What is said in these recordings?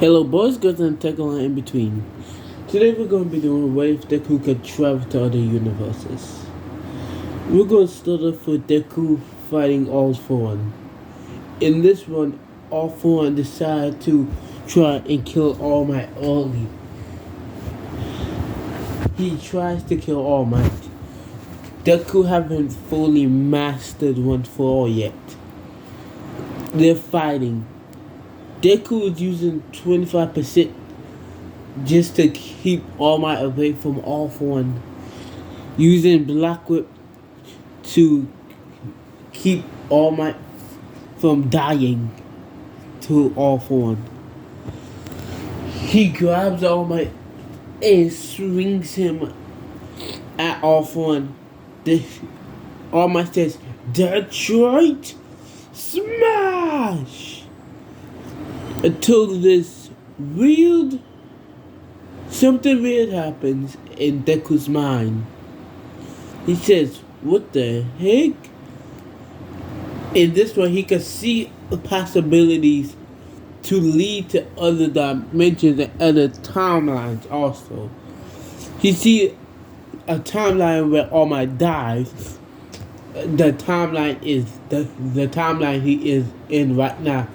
Hello boys, girls and tech on in between. Today we're going to be doing what if Deku could travel to other universes. We're going to start off with Deku fighting All For One. In this one, All For One decide to try and kill All Might early. He tries to kill All Might. Deku haven't fully mastered One For All yet. They're fighting. Deku is using 25% just to keep All Might away from All For One. Using Black Whip to keep All Might from dying to All For One. He grabs All Might and swings him at All For One. All Might says, "Detroit Smash!" Until something weird happens in Deku's mind. He says, "What the heck?" In this one, he can see possibilities to lead to other dimensions and other timelines also. He see a timeline where All Might dies. The timeline is the timeline he is in right now.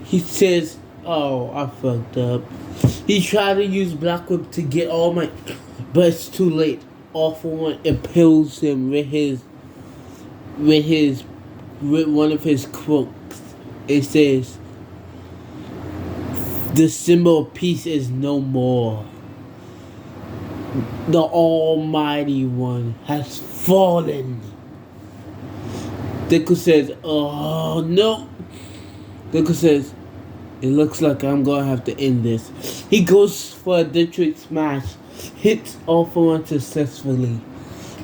He says, "Oh, I fucked up." He tried to use Black Whip to get All Might, but it's too late. All For One impales him with one of his quotes. It says, "The symbol of peace is no more. The Almighty One has fallen." Deku says, "Oh no." Deku says, "It looks like I'm gonna have to end this." He goes for a Detroit Smash, hits All For One successfully.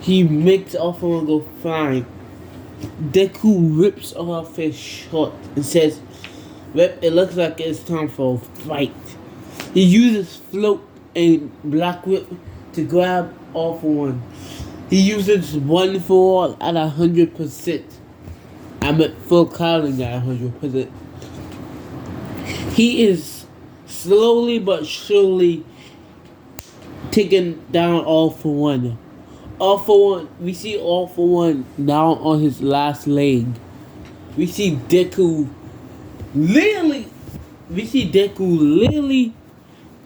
He makes All For One go flying. Deku rips off his shirt and says, "Rep, it looks like it's time for a fight." He uses Float and Black Whip to grab All For One. He uses One For All at 100%. I'm at full counting at 100%. He is slowly but surely taking down All For One. All For One, we see All For One down on his last leg. We see Deku literally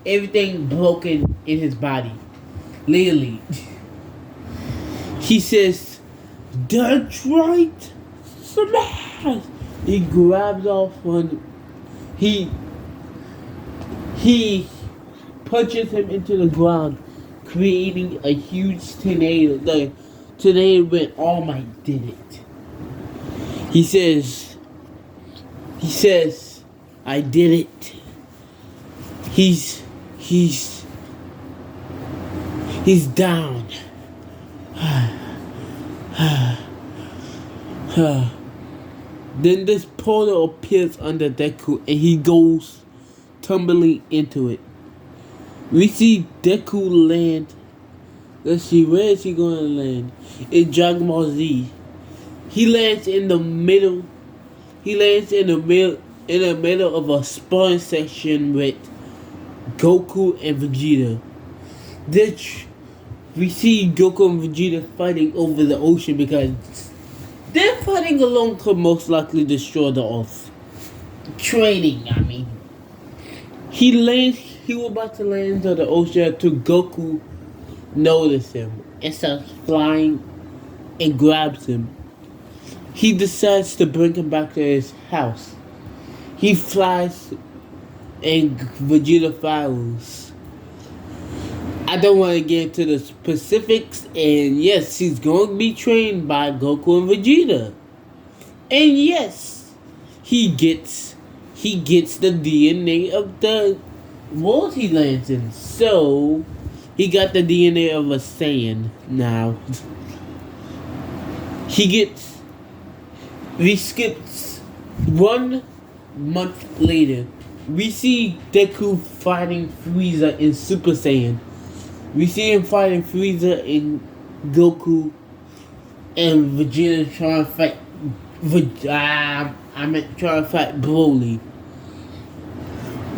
everything broken in his body. Literally. He says, "Detroit Smash!" He grabs All For One. He punches him into the ground, creating a huge tornado. The tornado when All Might did it. He says, "I did it." He's down. Then this portal appears under Deku and he goes tumbling into it. We see Deku land. Let's see, where is he going to land? In Dragon Ball Z. He lands in the middle. He lands in the middle of a sparring section with Goku and Vegeta. We see Goku and Vegeta fighting over the ocean because they're fighting alone to most likely destroy the Earth. Training, I mean. He was about to land into the ocean until Goku noticed him and starts flying and grabs him. He decides to bring him back to his house. He flies and Vegeta follows. I don't want to get into the specifics, and yes, he's going to be trained by Goku and Vegeta. And yes, he gets the DNA of the world he lands in. So, he got the DNA of a Saiyan now. We skipped 1 month later. We see Deku fighting Frieza in Super Saiyan. We see him fighting Frieza and Goku and Vegeta trying to fight trying to fight Broly.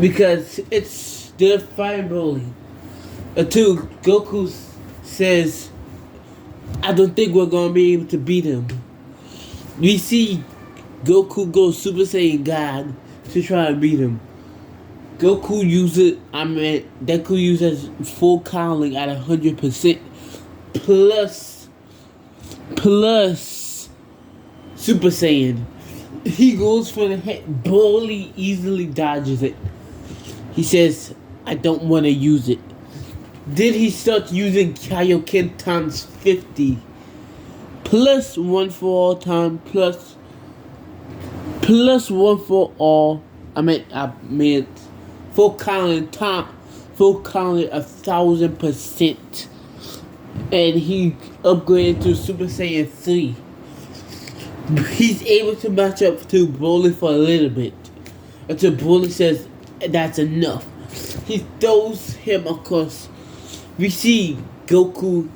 because it's their fighting Broly. Until Goku says, I don't think we're gonna be able to beat him. We see Goku go Super Saiyan God to try and beat him. Deku uses full cowling at 100% plus Super Saiyan. He goes for the hit. Broly easily dodges it. He says, I don't want to use it. Then he starts using Kaioken times 50. Plus one for all time. Plus one for all. I meant full counting time. Full counting 1,000%. And he upgraded to Super Saiyan 3. He's able to match up to Broly for a little bit. Until Broly says that's enough. He throws him across. We see Goku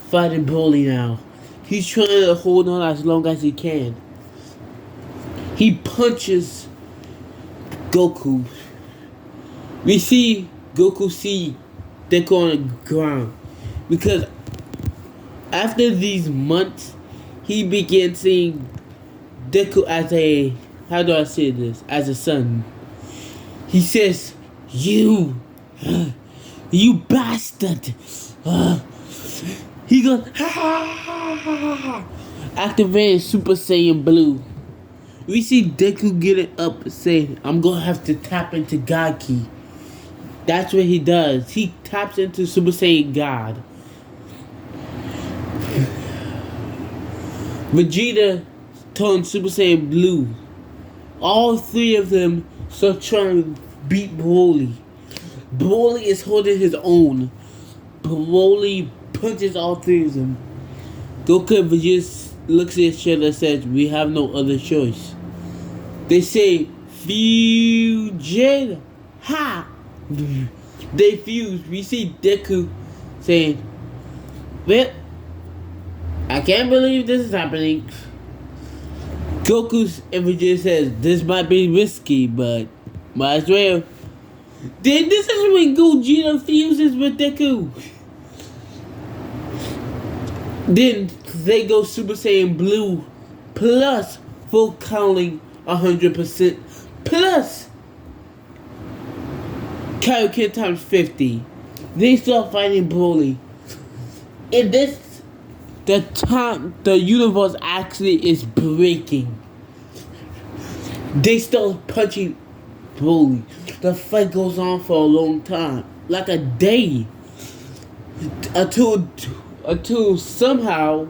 fighting Broly now. He's trying to hold on as long as he can. He punches Goku. We see Goku see Deku on the ground. Because after these months, he began seeing Deku as a, how do I say this, as a son. He says, you bastard. He goes, ha ha ha ha. Activating Super Saiyan Blue. We see Deku getting up saying, I'm gonna have to tap into God Ki. That's what he does. He taps into Super Saiyan God. Vegeta turns Super Saiyan Blue. All three of them start trying to beat Broly. Broly is holding his own. Broly punches all three of them. Goku and Vegeta looks at each other and says, we have no other choice. They say, fusion. Ha! They fuse. We see Deku saying, well, I can't believe this is happening. Goku's and Vegeta says, this might be risky, but might as well. Then this is when Gogeta fuses with Deku. Then they go Super Saiyan Blue plus full counting 100% plus Kaioken times 50. They start fighting Broly. In this, the universe actually is breaking. They start punching Broly. The fight goes on for a long time, like a day, until somehow,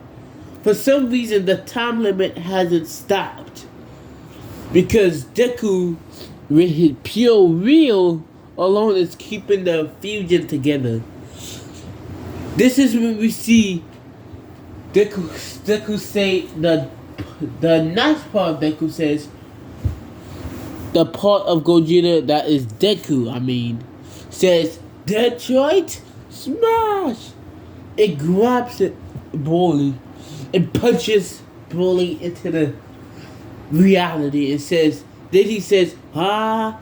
for some reason, the time limit hasn't stopped. Because Deku, with his pure will alone, is keeping the fusion together. This is when we see Deku say the nice part of Deku says, the part of Gogeta that is Deku, says, Detroit Smash! It grabs it, Broly, and punches Broly into the reality and says, then he says, ha!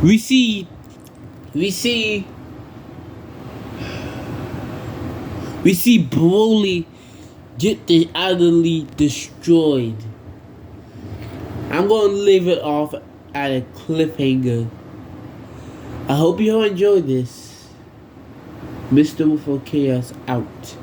We see Broly get utterly destroyed. I'm gonna leave it off at a cliffhanger. I hope you all enjoyed this. Mr. Wolf of Chaos out.